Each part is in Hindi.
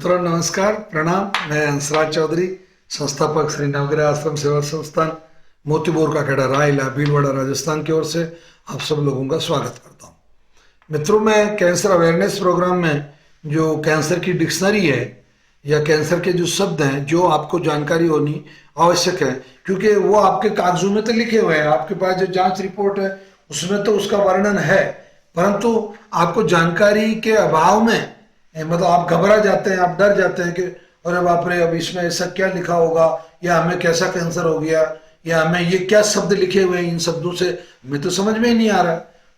मित्रों नमस्कार प्रणाम। मैं हंसराज चौधरी, संस्थापक श्री नवग्रह आश्रम सेवा संस्थान मोतीपुर का खेड़ा रायला भीलवाड़ा राजस्थान की ओर से आप सब लोगों का स्वागत करता हूं। मित्रों, मैं कैंसर अवेयरनेस प्रोग्राम में जो कैंसर की डिक्शनरी है या कैंसर के जो शब्द हैं जो आपको जानकारी होनी आवश्यक है, क्योंकि वो आपके कागजों में तो लिखे हुए हैं, आपके पास जो जांच रिपोर्ट है उसमें तो उसका वर्णन है, परंतु आपको जानकारी के अभाव में मतलब आप घबरा जाते हैं, आप डर जाते हैं कि अरे बाप रे अब इसमें ऐसा क्या लिखा होगा, या हमें कैसा कैंसर हो गया, या हमें ये क्या शब्द लिखे हुए हैं, इन शब्दों से हमें तो समझ में ही नहीं आ रहा।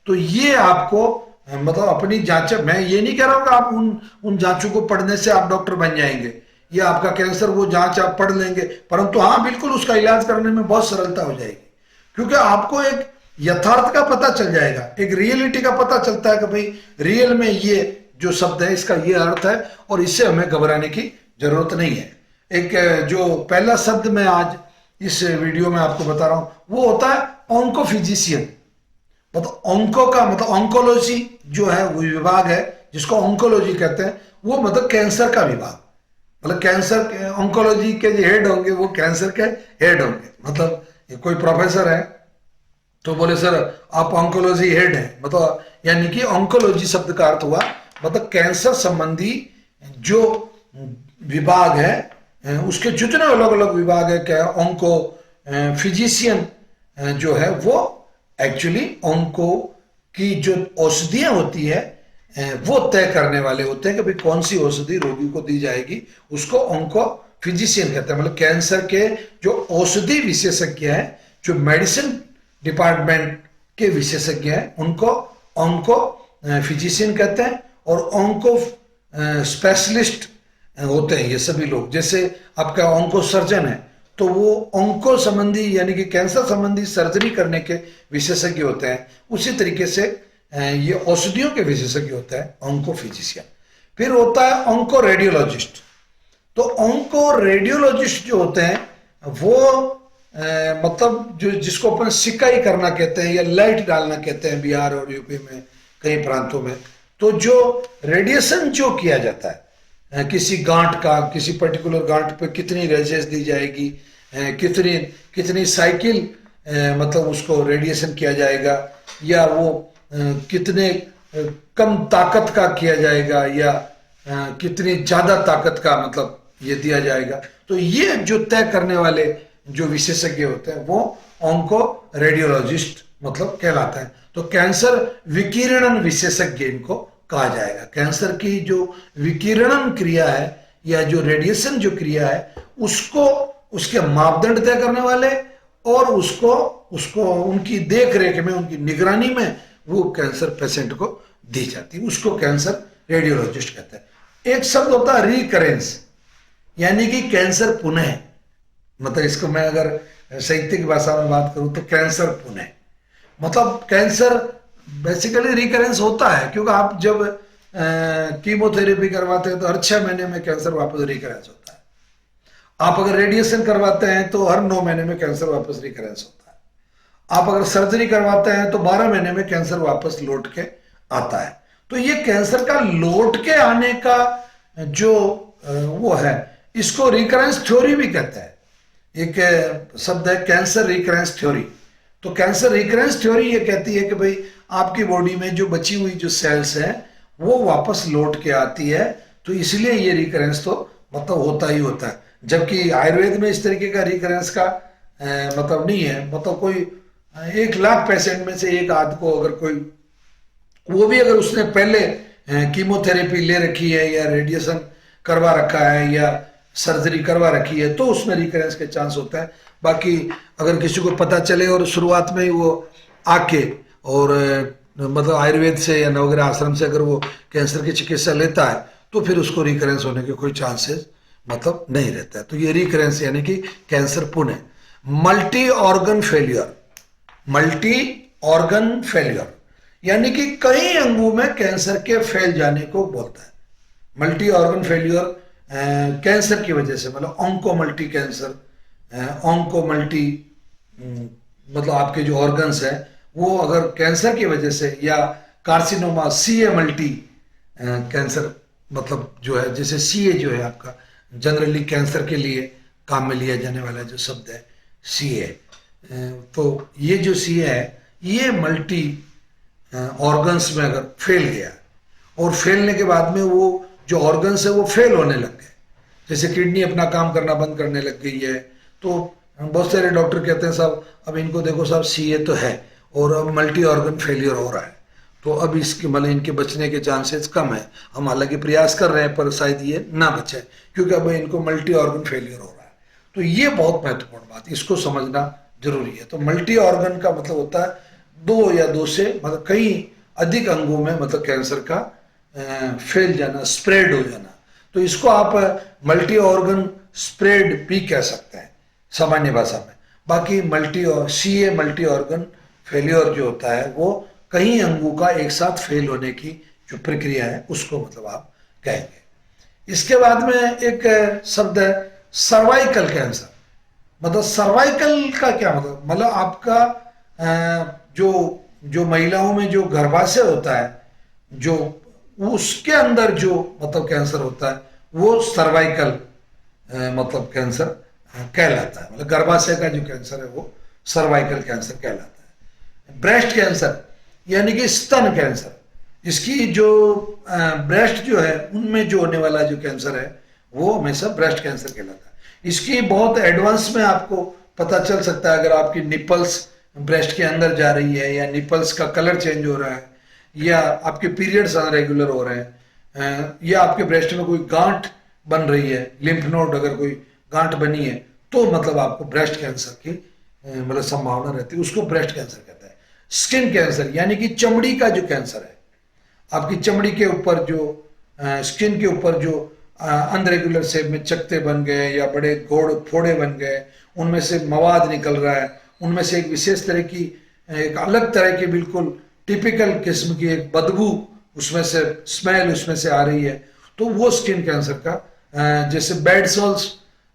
तो ये आपको मतलब अपनी जांच, मैं ये नहीं कह रहा हूं कि आप उन जांचों को पढ़ने से आप डॉक्टर बन जाएंगे या आपका कैंसर वो जांच आप पढ़ लेंगे, परंतु हाँ बिल्कुल उसका इलाज करने में बहुत सरलता हो जाएगी, क्योंकि आपको एक यथार्थ का पता चल जाएगा, एक रियलिटी का पता चलता है कि भाई रियल में ये जो शब्द है इसका ये अर्थ है और इससे हमें घबराने की जरूरत नहीं है। एक जो पहला शब्द मैं आज इस वीडियो में आपको बता रहा हूं वो होता है ऑन्कोफिजिशियन। मतलब ऑन्को का मतलब ऑन्कोलॉजी जो है वो विभाग है जिसको ऑन्कोलॉजी कहते हैं, वो मतलब कैंसर का विभाग, मतलब कैंसर ऑन्कोलॉजी के जो हेड होंगे वो कैंसर के हेड होंगे। मतलब कोई प्रोफेसर है तो बोले सर आप ऑन्कोलॉजी हेड है, मतलब यानी कि ऑन्कोलॉजी शब्द का अर्थ हुआ मतलब कैंसर संबंधी जो विभाग है उसके जितने अलग अलग विभाग है, क्या ऑन्को फिजिशियन जो है वो एक्चुअली ऑन्को की जो औषधियां होती है वो तय करने वाले होते हैं कि भाई कौन सी औषधि रोगी को दी जाएगी, उसको ऑन्को फिजिशियन कहते हैं। मतलब कैंसर के जो औषधि विशेषज्ञ हैं, जो मेडिसिन डिपार्टमेंट के विशेषज्ञ हैं, उनको ऑन्को फिजिशियन कहते हैं। और ऑन्को स्पेशलिस्ट होते हैं ये सभी लोग, जैसे आपका ऑन्को सर्जन है तो वो ऑन्को संबंधी यानी कि कैंसर संबंधी सर्जरी करने के विशेषज्ञ होते हैं, उसी तरीके से ये औषधियों के विशेषज्ञ होते हैं ऑन्को फिजिशियन। फिर होता है ऑन्को रेडियोलॉजिस्ट। तो ऑन्को रेडियोलॉजिस्ट जो होते हैं वो मतलब जो जिसको अपन सिकाई करना कहते हैं या लाइट डालना कहते हैं बिहार और यूपी में कई प्रांतों में, तो जो रेडिएशन जो किया जाता है किसी गांठ का, किसी पर्टिकुलर गांठ पे कितनी रेजेस दी जाएगी, कितनी कितनी साइकिल मतलब उसको रेडिएशन किया जाएगा, या वो कितने कम ताकत का किया जाएगा या कितनी ज्यादा ताकत का मतलब ये दिया जाएगा। तो ये जो तय करने वाले जो विशेषज्ञ होते हैं वो ऑन्को रेडियोलॉजिस्ट मतलब कहलाता है। तो कैंसर विकिरणन विशेषज्ञ इनको कहा जाएगा। कैंसर की जो विकिरणन क्रिया है या जो रेडिएशन जो क्रिया है उसको उसके मापदंड तय करने वाले और उसको उसको उनकी देख रेख में, उनकी निगरानी में वो कैंसर पेशेंट को दी जाती है, उसको कैंसर रेडियोलॉजिस्ट कहते हैं। एक शब्द होता है रिकरेंस, यानी कि कैंसर पुनः, मतलब इसको मैं अगर साहित्यिक भाषा में बात करूं तो कैंसर पुनः मतलब कैंसर बेसिकली रिकरेंस होता है, क्योंकि आप जब कीमोथेरेपी करवाते हैं तो हर 6 महीने में कैंसर वापस रिकरेंस होता है। आप अगर रेडिएशन करवाते हैं तो हर 9 महीने में कैंसर वापस रिकरेंस होता है। आप अगर सर्जरी करवाते हैं तो 12 महीने में कैंसर वापस लौट के आता है। तो ये कैंसर का लौट के आने का जो वो है, इसको रिकरेंस थ्योरी भी कहते हैं। एक शब्द है कैंसर रिकरेंस थ्योरी। तो कैंसर रिकरेंस थ्योरी ये कहती है कि भाई आपकी बॉडी में जो बची हुई जो सेल्स हैं वो वापस लौट के आती है, तो इसलिए ये रिकरेंस तो मतलब होता ही होता है। जबकि आयुर्वेद में इस तरीके का रिकरेंस का मतलब नहीं है। मतलब कोई 1 लाख पेशेंट में से एक आध को अगर कोई, वो भी अगर उसने पहले कीमोथेरेपी ले रखी है या रेडिएशन करवा रखा है या सर्जरी करवा रखी है तो उसमें रिकरेंस के चांस होता है। बाकी अगर किसी को पता चले और शुरुआत में ही वो आके और मतलब आयुर्वेद से या नवग्रह आश्रम से अगर वो कैंसर की चिकित्सा लेता है तो फिर उसको रिकरेंस होने के कोई चांसेस मतलब नहीं रहता है। तो ये रिकरेंस यानी कि कैंसर पुनः। Multi organ failure, multi organ failure यानी कि कई अंगों में कैंसर के फैल जाने को बोलता है। मल्टी ऑर्गन फेलियर कैंसर की वजह से, मतलब onco multi cancer, onco multi मतलब आपके जो ऑर्गन्स हैं वो अगर कैंसर की वजह से, या कार्सिनोमा CA मल्टी कैंसर मतलब जो है, जैसे सीए जो है आपका जनरली कैंसर के लिए काम में लिया जाने वाला जो शब्द है सीए, तो ये जो सीए है ये मल्टी ऑर्गन्स में अगर फेल गया और फेलने के बाद में वो जो ऑर्गन्स है वो फेल होने लग गए, जैसे किडनी अपना काम करना बंद करने लग गई है, तो बहुत सारे डॉक्टर कहते हैं साहब अब इनको देखो साहब सीए तो है और अब मल्टी ऑर्गन फेलियर हो रहा है, तो अब इसके मतलब इनके बचने के चांसेस कम है। हम हालांकि प्रयास कर रहे हैं पर शायद ये ना बचे क्योंकि अब इनको मल्टी ऑर्गन फेलियर हो रहा है। तो ये बहुत महत्वपूर्ण बात, इसको समझना जरूरी है। तो मल्टी ऑर्गन का मतलब होता है दो या दो से मतलब कई अधिक अंगों में मतलब कैंसर का फैल जाना, स्प्रेड हो जाना। तो इसको आप मल्टी ऑर्गन स्प्रेड भी कह सकते हैं सामान्य भाषा में। बाकी सीए मल्टी ऑर्गन फेलियर जो होता है वो कई अंगों का एक साथ फेल होने की जो प्रक्रिया है उसको मतलब आप कहेंगे। इसके बाद में एक शब्द है सर्वाइकल कैंसर। मतलब सर्वाइकल का क्या मतलब आपका जो महिलाओं में जो गर्भाशय होता है जो उसके अंदर जो मतलब कैंसर होता है वो सर्वाइकल मतलब कैंसर कहलाता है। मतलब गर्भाशय का जो कैंसर है वो सर्वाइकल कैंसर कहलाता है। ब्रेस्ट कैंसर यानी कि स्तन कैंसर, इसकी जो ब्रेस्ट जो है उनमें जो होने वाला जो कैंसर है वो हमेशा ब्रेस्ट कैंसर कहलाता है। इसकी बहुत एडवांस में आपको पता चल सकता है अगर आपकी निपल्स ब्रेस्ट के अंदर जा रही है या निपल्स का कलर चेंज हो रहा है या आपके पीरियड्स अनरेगुलर हो रहे हैं या आपके ब्रेस्ट में कोई गांठ बन रही है, लिम्फ नोड अगर कोई गांठ बनी है तो मतलब आपको ब्रेस्ट कैंसर की मतलब संभावना रहती है, उसको ब्रेस्ट कैंसर कहते हैं। स्किन कैंसर यानी कि चमड़ी का जो कैंसर है, आपकी चमड़ी के ऊपर जो स्किन के ऊपर जो अनरेगुलर शेप में चकते बन गए या बड़े गोड़ फोड़े बन गए, उनमें से मवाद निकल रहा है, उनमें से एक विशेष तरह की एक अलग तरह की बिल्कुल टिपिकल किस्म की एक बदबू उसमें से स्मेल उसमें से आ रही है, तो वो स्किन कैंसर का जैसे बेड सोल्स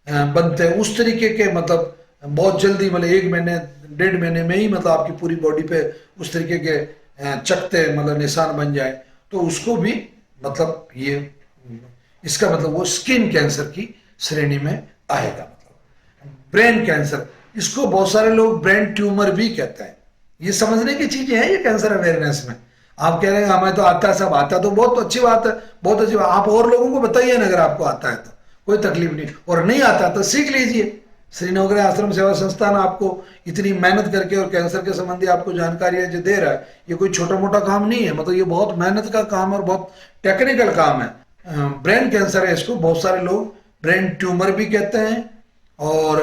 बनते हैं उस तरीके के मतलब बहुत जल्दी मतलब 1 महीने 1.5 महीने में ही मतलब आपकी पूरी बॉडी पे उस तरीके के चकते मतलब निशान बन जाए तो उसको भी मतलब ये इसका मतलब वो स्किन कैंसर की श्रेणी में आएगा। मतलब ब्रेन कैंसर, इसको बहुत सारे लोग ब्रेन ट्यूमर भी कहते हैं। ये समझने की चीजें हैं ये कैंसर अवेयरनेस में। आप कह रहे हैं हमें तो आता है, सब आता है तो बहुत अच्छी बात है, बहुत अच्छी बात। आप और लोगों को बताइए ना अगर आपको आता है तो कोई तकलीफ नहीं, और नहीं आता तो सीख लीजिए। श्री नवग्रह आश्रम सेवा संस्थान आपको इतनी मेहनत करके और कैंसर के संबंधी आपको जानकारी जो दे रहा है ये कोई छोटा मोटा काम नहीं है, मतलब ये बहुत मेहनत का काम और बहुत टेक्निकल काम है। ब्रेन कैंसर है, इसको बहुत सारे लोग ब्रेन ट्यूमर भी कहते हैं और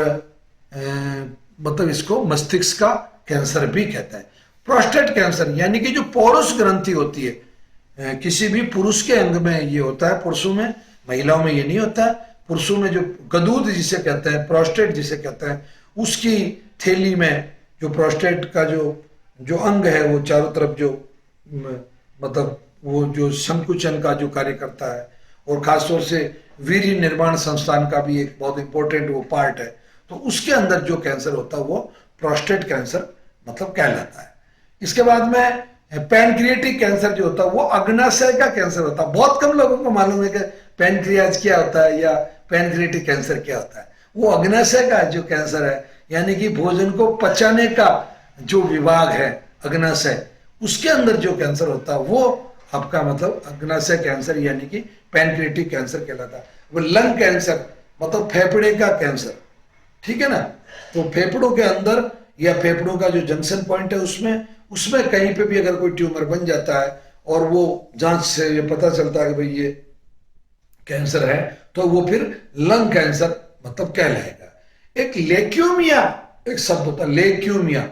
मतलब इसको मस्तिष्क का कैंसर भी कहते हैं। प्रोस्टेट कैंसर यानी कि जो पौरुष ग्रंथि होती है किसी भी पुरुष के अंग में ये होता है, पुरुषों में, महिलाओं में ये नहीं होता है। पुरुषों में जो गदूद जिसे कहते हैं, प्रोस्टेट जिसे कहते हैं, उसकी थैली में जो प्रोस्टेट का जो अंग है वो चारों तरफ जो मतलब वो जो संकुचन का जो कार्य करता है और खासतौर से वीर्य निर्माण संस्थान का भी एक बहुत इंपॉर्टेंट वो पार्ट है, तो उसके अंदर जो कैंसर होता है वो प्रोस्टेट कैंसर मतलब कहलाता है। इसके बाद में पैनक्रिएटिक कैंसर जो होता है वो अग्नाशय का कैंसर होता है। बहुत कम लोगों को मालूम है कि पैनक्रियाज क्या होता है या पैनक्रिएटिक कैंसर क्या होता है। वो अग्नाशय का जो कैंसर है यानी कि भोजन को पचाने का जो विभाग है अग्नाशय, उसके अंदर जो कैंसर होता है वो आपका मतलब अग्नाशय कैंसर यानी कि पैनक्रिएटिक कैंसर कहलाता है। वो लंग कैंसर मतलब फेफड़े का कैंसर, ठीक है ना। तो फेफड़ों के अंदर या फेफड़ों का जो जंक्शन पॉइंट है उसमें कहीं पे भी अगर कोई ट्यूमर बन जाता है और वो जांच से ये पता चलता है कि भाई ये कैंसर है तो वो फिर लंग कैंसर मतलब कहलाएगा। एक लेक्यूमिया एक शब्द होता है, लेक्यूमिया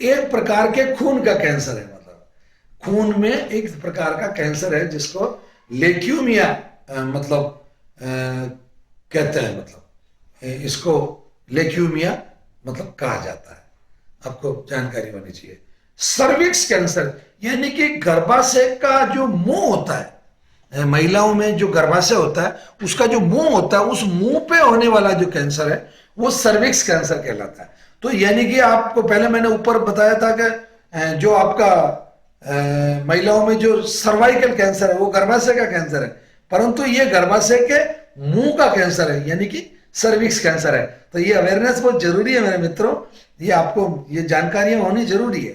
एक प्रकार के खून का कैंसर है। मतलब खून में एक प्रकार का कैंसर है जिसको लेक्यूमिया मतलब कहते हैं, मतलब इसको लेक्यूमिया मतलब कहा जाता है, आपको जानकारी होनी चाहिए। सर्विक्स कैंसर यानी कि गर्भाशय का जो मुंह होता है, महिलाओं में जो गर्भाशय होता है उसका जो मुंह होता है, उस मुंह पे होने वाला जो कैंसर है वो सर्विक्स कैंसर कहलाता है। तो यानी कि आपको पहले मैंने ऊपर बताया था कि जो आपका महिलाओं में जो सर्वाइकल कैंसर है वो गर्भाशय का कैंसर है, परंतु ये गर्भाशय के मुंह का कैंसर है, यानी कि सर्विक्स कैंसर है। तो ये अवेयरनेस बहुत जरूरी है मेरे मित्रों, ये आपको ये जानकारियां होनी जरूरी है।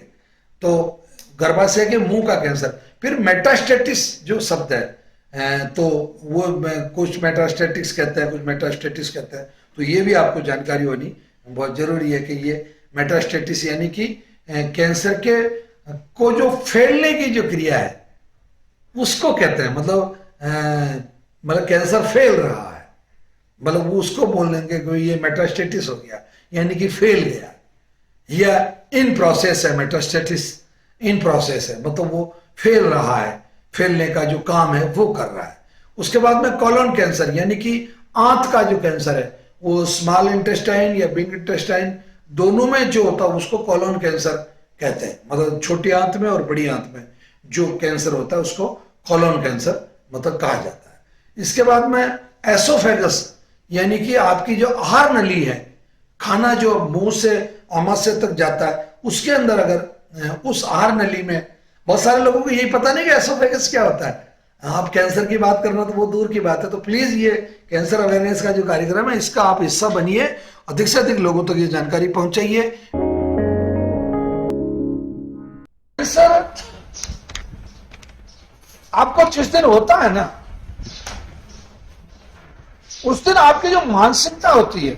तो गर्भाशय के मुंह का कैंसर। फिर मेटास्टेटिस जो शब्द है, तो वो कुछ मेटास्टेटिक्स कहते हैं, कुछ मेटास्टेटिस कहते हैं, तो ये भी आपको जानकारी होनी बहुत जरूरी है कि ये मेटास्टेटिस यानी कि कैंसर के को जो फैलने की जो क्रिया है उसको कहते हैं। मतलब कैंसर फैल रहा है, मतलब वो उसको बोल देंगे कि ये मेटास्टेटिस हो गया, यानी कि फैल गया, या इन प्रोसेस है। मेटास्टेटिस इन प्रोसेस है, मतलब वो फैल रहा है, फैलने का जो काम है वो कर रहा है। उसके बाद में कॉलन कैंसर, यानी कि आंत का जो कैंसर है, वो स्मॉल इंटेस्टाइन या बिग इंटेस्टाइन दोनों में जो होता है उसको कॉलन कैंसर कहते हैं। मतलब छोटी आंत में और बड़ी आंत में जो कैंसर होता है उसको कॉलन कैंसर मतलब कहा जाता है। इसके बाद में एसोफेगस, यानी कि आपकी जो आहार नली है, खाना जो मुंह से आमाशय तक जाता है, उसके अंदर अगर उस आहार नली में, बहुत सारे लोगों को यही पता नहीं कि एसोफेगस क्या होता है। आप कैंसर की बात करना तो वो दूर की बात है। तो प्लीज ये कैंसर अवेयरनेस का जो कार्यक्रम है इसका आप हिस्सा बनिए, अधिक से अधिक लोगों तक ये जानकारी पहुंचाइए। कैंसर आपको जिस दिन होता है ना, उस दिन आपकी जो मानसिकता होती है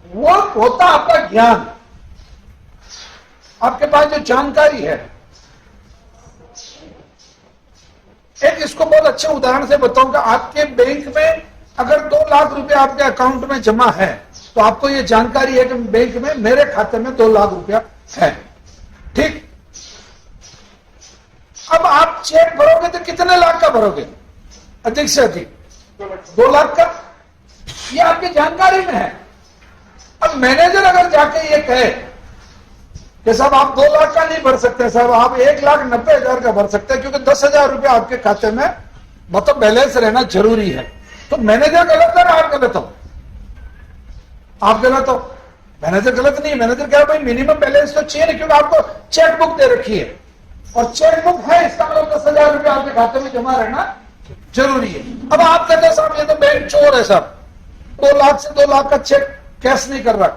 वो होता आपका ज्ञान, आपके पास जो जानकारी है। एक इसको बहुत अच्छे उदाहरण से बताऊंगा। आपके बैंक में अगर 2 लाख रुपए आपके अकाउंट में जमा है, तो आपको ये जानकारी है कि बैंक में मेरे खाते में 2 लाख रुपया है, ठीक। अब आप चेक भरोगे तो कितने लाख का भरोगे? अधिक से अधिक 2 लाख का, ये आपकी जानकारी में है। अब मैनेजर अगर जाके ये कहे कि साहब आप 2 लाख का नहीं भर सकते, साहब आप 1,90,000 का भर सकते हैं, क्योंकि 10,000 रुपया आपके खाते में मतलब बैलेंस रहना जरूरी है, तो मैनेजर गलत है ना आप गलत हो? आप गलत हो, मैनेजर गलत नहीं है। मैनेजर क्या है भाई, मिनिमम बैलेंस तो चाहिए, क्योंकि आपको चेक बुक दे रखी है और चेक बुक है, इसका मतलब 10,000 रुपया आपके खाते में जमा रहना जरूरी है। अब आप कहते हैं साहब ये तो बैंक चोर है, साहब 2 लाख से 2 लाख का चेक कैश नहीं कर रहा,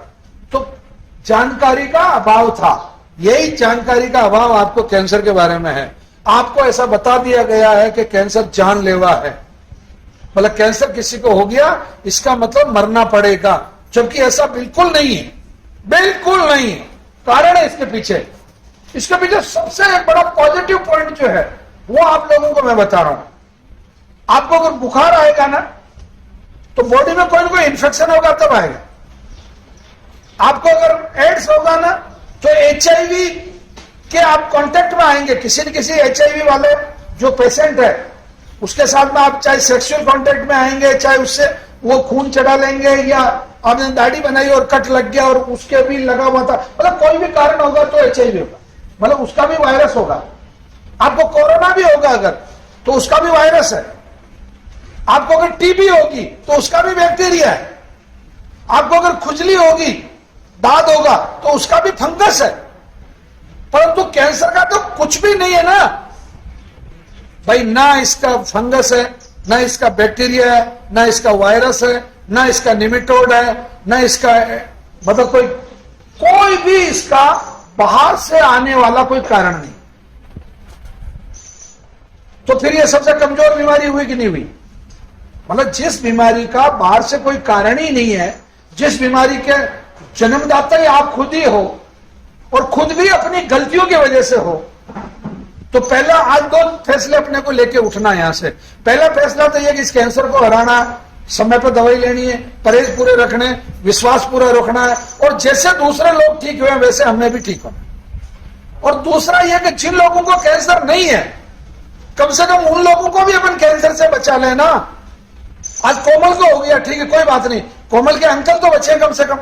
तो जानकारी का अभाव था। यही जानकारी का अभाव आपको कैंसर के बारे में है। आपको ऐसा बता दिया गया है कि कैंसर जानलेवा है, मतलब कैंसर किसी को हो गया इसका मतलब मरना पड़ेगा, जबकि ऐसा बिल्कुल नहीं है, बिल्कुल नहीं है। कारण है इसके पीछे सबसे बड़ा पॉजिटिव पॉइंट जो है वो आप लोगों को मैं बता रहा हूं। आपको अगर बुखार आएगा ना, तो बॉडी में कोई ना कोई इन्फेक्शन होगा तब आएगा। आपको अगर एड्स होगा ना, तो HIV के आप कांटेक्ट में आएंगे, किसी न किसी HIV वाले जो पेशेंट है उसके साथ में आप चाहे सेक्सुअल कांटेक्ट में आएंगे, चाहे उससे वो खून चढ़ा लेंगे, या आपने दाढ़ी बनाई और कट लग गया और उसके भी लगा हुआ था, मतलब कोई भी कारण होगा तो HIV होगा, मतलब उसका भी वायरस होगा। आपको कोरोना भी होगा अगर, तो उसका भी वायरस है। आपको अगर TB होगी तो उसका भी बैक्टीरिया है। आपको अगर खुजली होगी, दाद होगा, तो उसका भी फंगस है। परंतु कैंसर का तो कुछ भी नहीं है ना भाई, ना इसका फंगस है, ना इसका बैक्टीरिया है, ना इसका वायरस है, ना इसका निमेटोड है, ना इसका मतलब कोई भी इसका बाहर से आने वाला कोई कारण नहीं। तो फिर ये सबसे कमजोर बीमारी हुई कि नहीं हुई? मतलब जिस बीमारी का बाहर से कोई कारण ही नहीं है, जिस बीमारी के जन्मदाता ही आप खुद ही हो और खुद भी अपनी गलतियों की वजह से हो, तो पहला आज 2 फैसले अपने को लेके उठना है। यहां से पहला फैसला तो यह कि इस कैंसर को हराना, समय पर दवाई लेनी है, परहेज पूरे रखने, विश्वास पूरा रखना है, और जैसे दूसरे लोग ठीक हुए वैसे हमें भी ठीक होना। और दूसरा यह कि जिन लोगों को कैंसर नहीं है, कम से कम उन लोगों को भी अपन कैंसर से बचा लेना। आज कोमल को हो गया, ठीक है, कोई बात नहीं, कोमल के अंकल तो बचे कम से कम।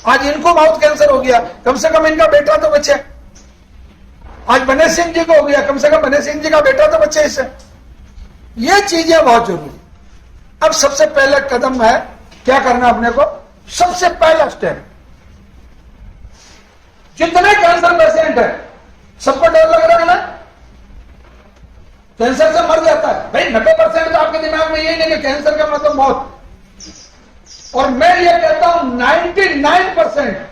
आज इनको माउथ कैंसर हो गया, कम से कम इनका बेटा तो बचे। आज बने सिंह जी को हो गया, कम से कम बने सिंह जी का बेटा तो बचे इससे। ये चीजें बहुत जरूरी। अब सबसे पहला कदम है क्या करना अपने को, सबसे पहला स्टेप, जितने कैंसर पेशेंट है सबको डर लग रहा है ना, कैंसर से मर जाता है भाई। 90% तो आपके दिमाग में यही नहीं कि कैंसर का मतलब मौत। और मैं ये कहता हूं 99%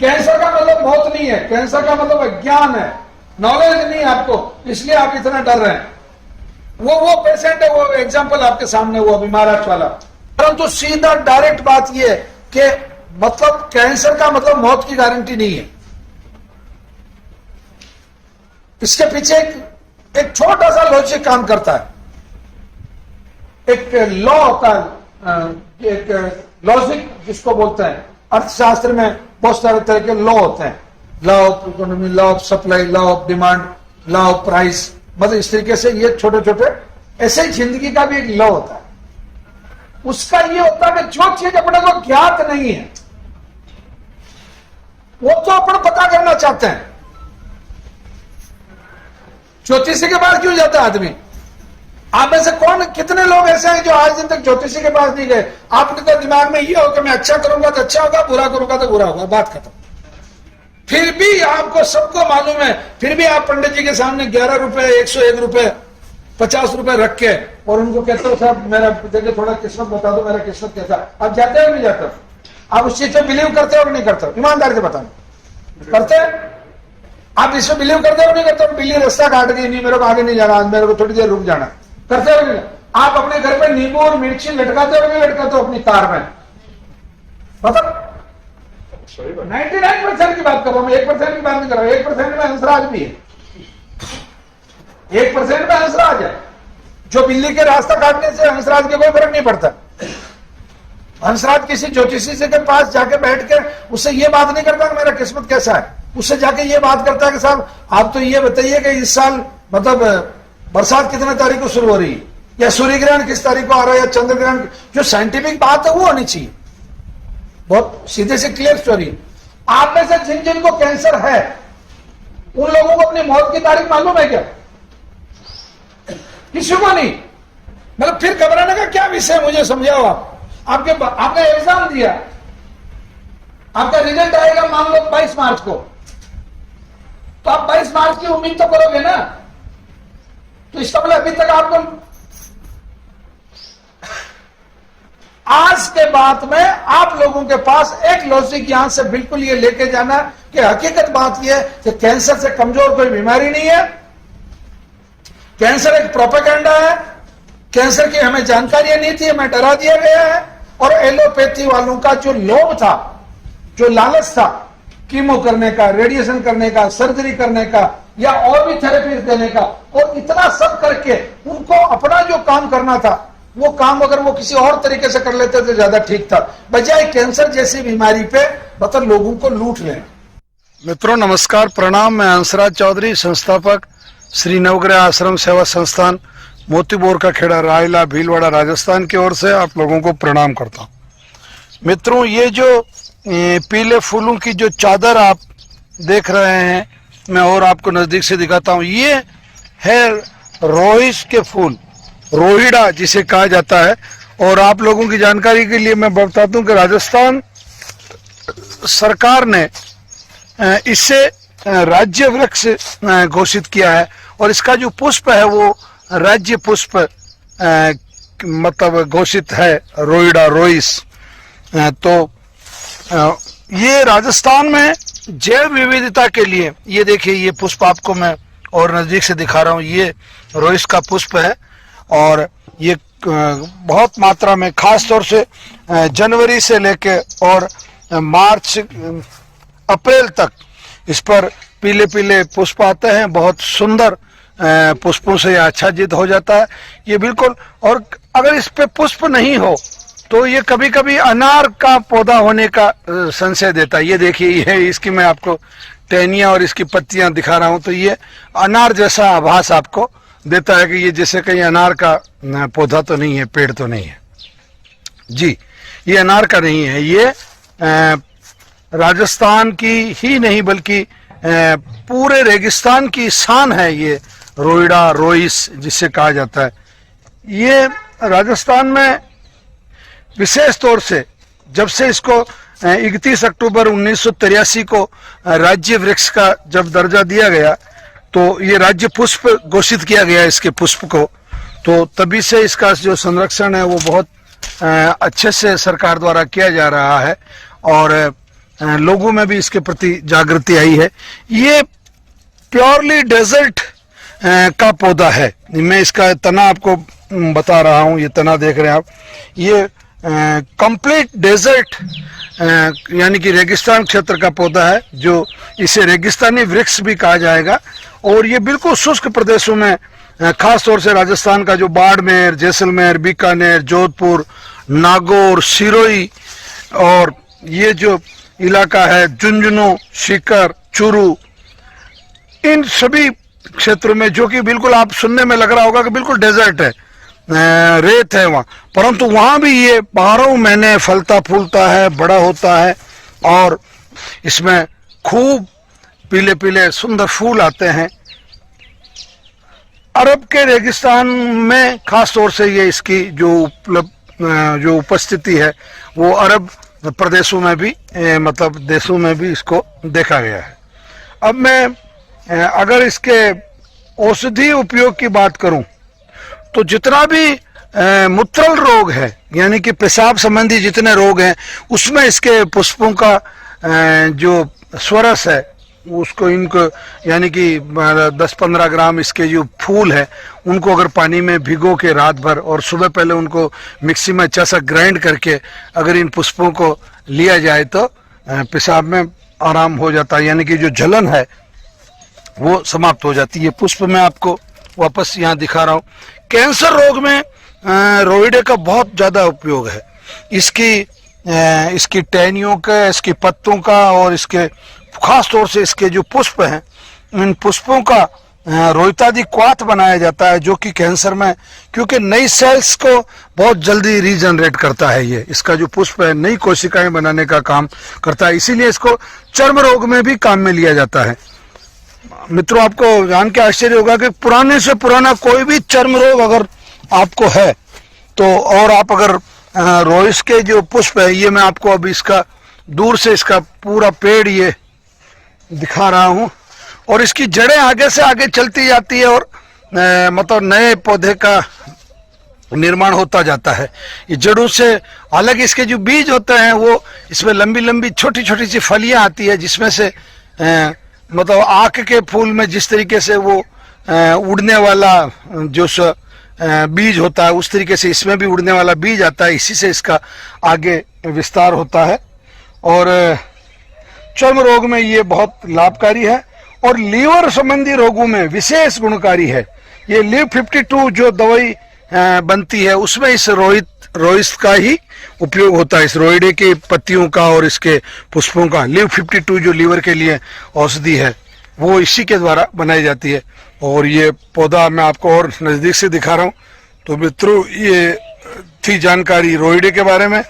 कैंसर का मतलब मौत नहीं है, कैंसर का मतलब अज्ञान है, नॉलेज नहीं है आपको, इसलिए आप इतना डर रहे हैं। वो पेशेंट है, वो एग्जांपल आपके सामने हुआ अभी महाराष्ट्र वाला। परंतु सीधा डायरेक्ट बात ये है कि मतलब कैंसर का मतलब मौत की गारंटी नहीं है। इसके पीछे एक छोटा सा लॉजिक काम करता है, एक लॉ होता है, एक लॉजिक जिसको बोलते हैं। अर्थशास्त्र में बहुत सारे तरह के लॉ होते हैं, law of economy, law of supply, law of demand, law of price, मतलब इस तरीके से ये छोटे छोटे ऐसे ही जिंदगी का भी एक लॉ होता है। उसका ये होता है कि जो चीज अपने को ज्ञात नहीं है वो तो अपन पता करना चाहते हैं। ज्योतिषी के पास क्यों जाता है आदमी? आप में से कौन, कितने लोग ऐसे हैं जो आज दिन तक ज्योतिषी के पास नहीं गए? आपके तो दिमाग में ये हो कि मैं अच्छा करूंगा तो अच्छा होगा, बुरा करूंगा तो बुरा होगा, बात खत्म। फिर भी आपको सबको मालूम है, फिर भी आप पंडित जी के सामने 11 रुपए, 101 रुपए, 50 रुपए रख के और उनको कहते हो साहब मेरा देखिए थोड़ा किस्मत बता दो, मेरा किस्मत कैसा। आप जाते हो नहीं जाते हो? आप उस चीज पे बिलीव करते हो कि नहीं करते हो? ईमानदार से बताओ, करते हैं? आप इसमें बिलीव करते हो नहीं करते हो? बिल्ली रास्ता काट गई, नहीं मेरे को आगे नहीं जाना, आज मेरे को थोड़ी देर रुक जाना, करते हो नहीं? आप अपने घर पे नींबू और मिर्ची लटकाते हो नहीं लटकाते हो अपनी कार में? मतलब 99% की बात कर रहा हूं, 1% की बात नहीं कर रहा हूं। 1% में हंसराज भी है, 1% में हंसराज है। जो बिल्ली के रास्ता काटने से हंसराज के कोई फर्क नहीं पड़ता। हंसराज किसी ज्योतिषी से के पास जाके बैठ के उससे ये बात नहीं करता कि मेरा किस्मत कैसा है, उससे जाके ये बात करता है कि साहब आप तो ये बताइए कि इस साल मतलब बरसात कितने तारीख को शुरू हो रही है, या सूर्य ग्रहण किस तारीख को आ रहा है, या चंद्र ग्रहण। जो साइंटिफिक बात है वो होनी चाहिए, बहुत सीधे से क्लियर स्टोरी। आप में से जिन जिनको कैंसर है उन लोगों को अपनी मौत की तारीख मालूम है क्या? किसी को नहीं। मतलब फिर घबराने का क्या विषय, मुझे समझाओ आप। आपने एग्जाम दिया, आपका रिजल्ट आएगा मान लो 22 मार्च को, तो आप 22 मार्च की उम्मीद तो करोगे ना? तो इसका मतलब अभी तक आपको आज के बाद में आप लोगों के पास एक लॉजिक यहां से बिल्कुल ये लेके जाना कि हकीकत बात यह है कि कैंसर से कमजोर कोई बीमारी नहीं है, कैंसर एक प्रोपेगेंडा है, कैंसर की हमें जानकारियां नहीं थी, हमें डरा दिया गया है। और एलोपैथी वालों का जो लोभ था, जो लालच था कीमो करने का, रेडिएशन करने का, सर्जरी करने का या और भी थेरेपीज देने का, और इतना सब करके उनको अपना जो काम करना था वो काम अगर वो किसी और तरीके से कर लेते तो ज्यादा ठीक था, बजाय कैंसर जैसी बीमारी पे मतलब लोगों को लूट लें। मित्रों नमस्कार, प्रणाम। मैं हंसराज चौधरी, संस्थापक श्री नवग्रह आश्रम सेवा संस्थान मोतीबोर का खेड़ा, रायला, भीलवाड़ा, राजस्थान की ओर से आप लोगों को प्रणाम करता हूँ। मित्रों ये जो पीले फूलों की जो चादर आप देख रहे हैं, मैं और आपको नजदीक से दिखाता हूँ। ये है रोहिस के फूल, रोहिड़ा जिसे कहा जाता है। और आप लोगों की जानकारी के लिए मैं बताता हूँ कि राजस्थान सरकार ने इसे राज्य वृक्ष घोषित किया है, और इसका जो पुष्प है वो राज्य पुष्प मतलब घोषित है, रोहिड़ा, रोइस। तो ये राजस्थान में जैव विविधता के लिए, ये देखिए ये पुष्प आपको मैं और नजदीक से दिखा रहा हूँ, ये रोइस का पुष्प है। और ये बहुत मात्रा में खास तौर से जनवरी से लेके और मार्च अप्रैल तक इस पर पीले पीले पुष्प आते हैं। बहुत सुंदर पुष्पों से आच्छादित हो जाता है ये बिल्कुल। और अगर इस पे पुष्प नहीं हो तो ये कभी कभी अनार का पौधा होने का संशय देता है। ये देखिए, ये इसकी मैं आपको टहनियां और इसकी पत्तियां दिखा रहा हूं, तो ये अनार जैसा आभास आपको देता है कि ये जैसे कहीं अनार का पौधा तो नहीं है, पेड़ तो नहीं है। जी, ये अनार का नहीं है, ये राजस्थान की ही नहीं बल्कि पूरे रेगिस्तान की शान है ये रोहिड़ा, रोइस जिसे कहा जाता है। ये राजस्थान में विशेष तौर से जब से इसको 31 अक्टूबर 1983 को राज्य वृक्ष का जब दर्जा दिया गया, तो ये राज्य पुष्प घोषित किया गया है इसके पुष्प को। तो तभी से इसका जो संरक्षण है वो बहुत अच्छे से सरकार द्वारा किया जा रहा है और लोगों में भी इसके प्रति जागृति आई है। ये प्योरली डेजर्ट का पौधा है। मैं इसका तना आपको बता रहा हूँ, ये तना देख रहे हैं आप, ये कंप्लीट डेजर्ट यानी कि रेगिस्तान क्षेत्र का पौधा है, जो इसे रेगिस्तानी वृक्ष भी कहा जाएगा। और ये बिल्कुल शुष्क प्रदेशों में, खास तौर से राजस्थान का जो बाड़मेर, जैसलमेर, बीकानेर, जोधपुर, नागौर, सिरोही और ये जो इलाका है झुंझुनू, सीकर, चूरू, इन सभी क्षेत्रों में, जो कि बिल्कुल आप सुनने में लग रहा होगा कि बिल्कुल डेजर्ट है, रेत है वहाँ, परंतु वहाँ भी ये 12 महीने फलता फूलता है, बड़ा होता है और इसमें खूब पीले पीले सुंदर फूल आते हैं। अरब के रेगिस्तान में खास तौर से ये इसकी जो उपस्थिति है वो अरब प्रदेशों में भी मतलब देशों में भी इसको देखा गया है। अब मैं अगर इसके औषधि उपयोग की बात करूं तो जितना भी मूत्रल रोग है यानी कि पेशाब संबंधी जितने रोग हैं उसमें इसके पुष्पों का जो स्वरस है उसको इनको यानी कि 10-15 ग्राम इसके जो फूल है उनको अगर पानी में भिगो के रात भर और सुबह पहले उनको मिक्सी में अच्छा सा ग्राइंड करके अगर इन पुष्पों को लिया जाए तो पेशाब में आराम हो जाता है, यानी कि जो जलन है वो समाप्त हो जाती है। पुष्प मैं आपको वापस यहाँ दिखा रहा हूँ। कैंसर रोग में रोइडे का बहुत ज़्यादा उपयोग है। इसकी टहनियों का, इसके पत्तों का और इसके खास तौर से इसके जो पुष्प हैं, इन पुष्पों का रोहितादि क्वाथ बनाया जाता है, जो कि कैंसर में, क्योंकि नई सेल्स को बहुत जल्दी रीजनरेट करता है। ये इसका जो पुष्प है नई कोशिकाएं बनाने का काम करता है, इसीलिए इसको चर्म रोग में भी काम में लिया जाता है। मित्रों, आपको जान के आश्चर्य होगा कि पुराने से पुराना कोई भी चर्म रोग अगर आपको है तो, और आप अगर रोइस के जो पुष्प है, ये मैं आपको अभी इसका दूर से इसका पूरा पेड़ ये दिखा रहा हूँ और इसकी जड़ें आगे से आगे चलती जाती है और मतलब नए पौधे का निर्माण होता जाता है। ये जड़ों से, हालांकि इसके जो बीज होते हैं वो इसमें लंबी लंबी छोटी छोटी सी फलियां आती है, जिसमें से मतलब आँख के फूल में जिस तरीके से वो उड़ने वाला जो बीज होता है उस तरीके से इसमें भी उड़ने वाला बीज आता है, इसी से इसका आगे विस्तार होता है। और चर्म रोग में ये बहुत लाभकारी है और लीवर संबंधी रोगों में विशेष गुणकारी है। ये लिव 52 जो दवाई बनती है उसमें इस रोइस का ही उपयोग होता है, इस रोइडे के पत्तियों का और इसके पुष्पों का। लिव 52 जो लीवर के लिए औषधि है वो इसी के द्वारा बनाई जाती है। और ये पौधा मैं आपको और नज़दीक से दिखा रहा हूँ। तो मित्रों, ये थी जानकारी रोइडे के बारे में।